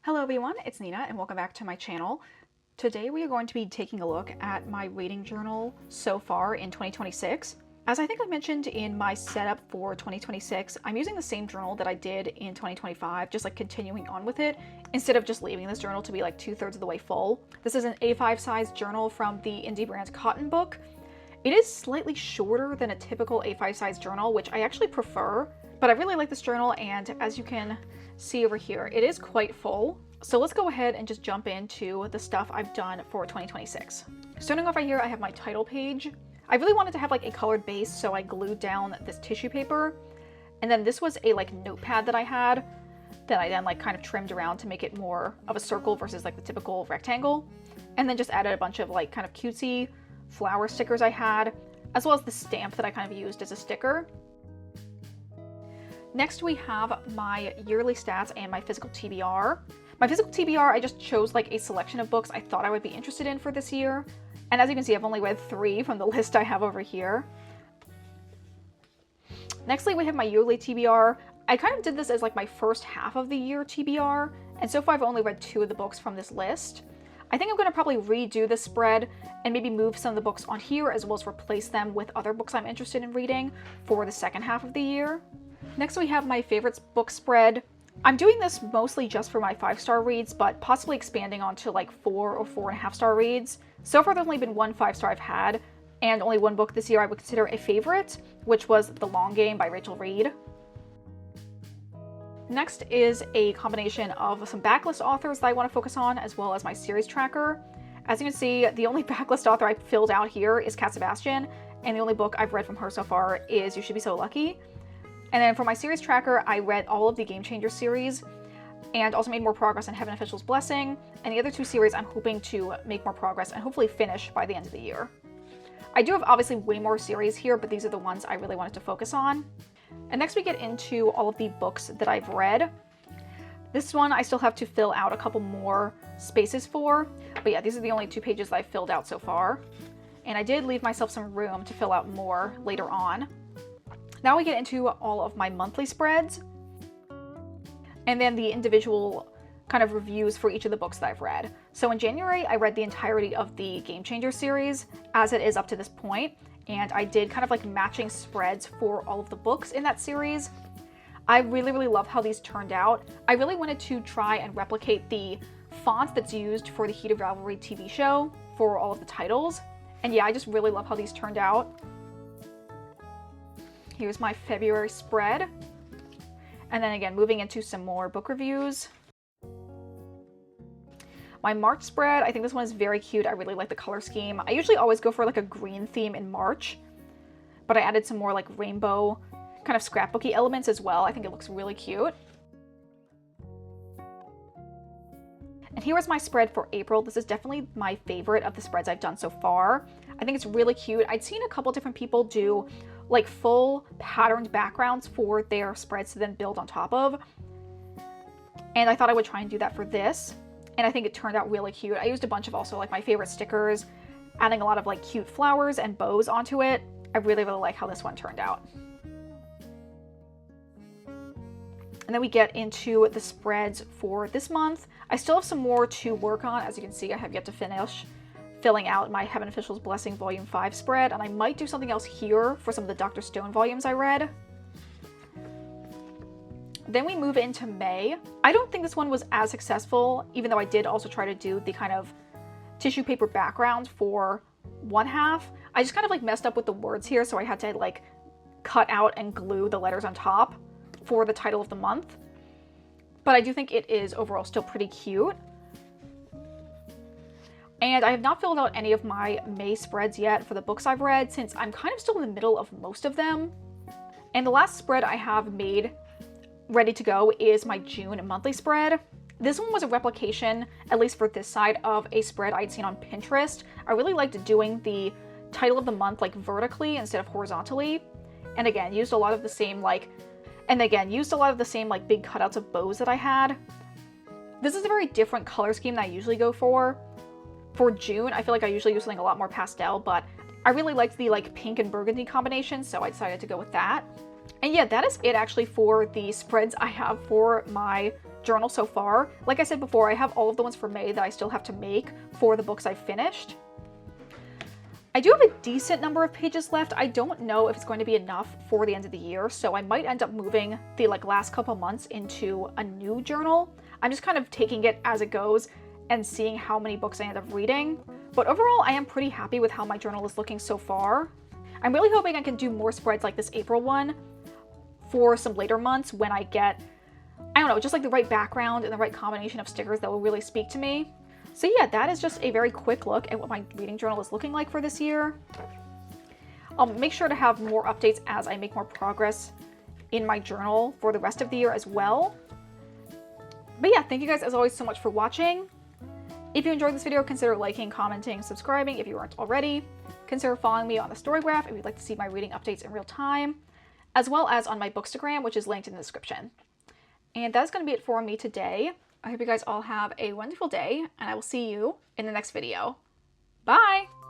Hello everyone, it's Nina and welcome back to my channel. Today we are going to be taking a look at my reading journal so far in 2026. As I think I mentioned in my setup for 2026, I'm using the same journal that I did in 2025, just like continuing on with it, instead of just leaving this journal to be like 2/3 of the way full. This is an A5 size journal from the indie brand Cotton Book. It is slightly shorter than a typical A5 size journal, which I actually prefer, but I really like this journal, and as you can see over here, it is quite full. So let's go ahead and just jump into the stuff I've done for 2026. Starting off right here, I have my title page. I really wanted to have like a colored base, so I glued down this tissue paper. And then this was a like notepad that I had that I then like kind of trimmed around to make it more of a circle versus like the typical rectangle. And then just added a bunch of like kind of cutesy flower stickers I had, as well as the stamp that I kind of used as a sticker. Next we have my yearly stats and my physical TBR. My physical TBR, I just chose like a selection of books I thought I would be interested in for this year. And as you can see, I've only read 3 from the list I have over here. Nextly, we have my yearly TBR. I kind of did this as like my first half of the year TBR, and so far I've only read 2 of the books from this list. I think I'm going to probably redo this spread and maybe move some of the books on here as well as replace them with other books I'm interested in reading for the second half of the year. Next we have my favorites book spread. I'm doing this mostly just for my 5-star reads, but possibly expanding onto like 4 or 4.5-star reads. So far there's only been 1 5-star I've had, and only 1 book this year I would consider a favorite, which was The Long Game by Rachel Reed. Next is a combination of some backlist authors that I want to focus on, as well as my series tracker. As you can see, the only backlist author I filled out here is Kat Sebastian, and the only book I've read from her so far is You Should Be So Lucky. And then for my series tracker, I read all of the Game Changer series and also made more progress on Heaven Official's Blessing, and the other 2 series I'm hoping to make more progress and hopefully finish by the end of the year. I do have obviously way more series here, but these are the ones I really wanted to focus on. And next we get into all of the books that I've read. This one I still have to fill out a couple more spaces for, but yeah, these are the only 2 pages that I've filled out so far. And I did leave myself some room to fill out more later on. Now we get into all of my monthly spreads, and then the individual kind of reviews for each of the books that I've read. So in January, I read the entirety of the Game Changer series, as it is up to this point, and I did kind of like matching spreads for all of the books in that series. I really love how these turned out. I really wanted to try and replicate the font that's used for the Heat of Rivalry TV show for all of the titles, and yeah, I just really love how these turned out. Here's my February spread. And then again, moving into some more book reviews. My March spread, I think this one is very cute. I really like the color scheme. I usually always go for like a green theme in March, but I added some more like rainbow kind of scrapbooky elements as well. I think it looks really cute. And here is my spread for April. This is definitely my favorite of the spreads I've done so far. I think it's really cute. I'd seen a couple different people do like full patterned backgrounds for their spreads to then build on top of. And I thought I would try and do that for this. And I think it turned out really cute. I used a bunch of also like my favorite stickers, adding a lot of like cute flowers and bows onto it. I really like how this one turned out. And then we get into the spreads for this month. I still have some more to work on. As you can see, I have yet to finish filling out my Heaven Official's Blessing Volume 5 spread, and I might do something else here for some of the Dr. Stone volumes I read. Then we move into May. I don't think this one was as successful, even though I did also try to do the kind of tissue paper background for one half. I just kind of like messed up with the words here, so I had to like cut out and glue the letters on top for the title of the month. But I do think it is overall still pretty cute. And I have not filled out any of my May spreads yet for the books I've read, since I'm kind of still in the middle of most of them. And the last spread I have made ready to go is my June monthly spread. This one was a replication, at least for this side, of a spread I'd seen on Pinterest. I really liked doing the title of the month like vertically instead of horizontally. And again, used a lot of the same like big cutouts of bows that I had. This is a very different color scheme than I usually go for. For June, I feel like I usually use something a lot more pastel, but I really liked the like pink and burgundy combination, so I decided to go with that. And yeah, that is it actually for the spreads I have for my journal so far. Like I said before, I have all of the ones for May that I still have to make for the books I've finished. I do have a decent number of pages left. I don't know if it's going to be enough for the end of the year, so I might end up moving the last couple months into a new journal. I'm just kind of taking it as it goes and seeing how many books I end up reading. But overall, I am pretty happy with how my journal is looking so far. I'm really hoping I can do more spreads like this April one for some later months when I get, I don't know, just like the right background and the right combination of stickers that will really speak to me. So yeah, that is just a very quick look at what my reading journal is looking like for this year. I'll make sure to have more updates as I make more progress in my journal for the rest of the year as well. But yeah, thank you guys as always so much for watching. If you enjoyed this video, consider liking, commenting, subscribing if you aren't already. Consider following me on the Storygraph if you'd like to see my reading updates in real time, as well as on my Bookstagram, which is linked in the description. And that's going to be it for me today. I hope you guys all have a wonderful day, and I will see you in the next video. Bye!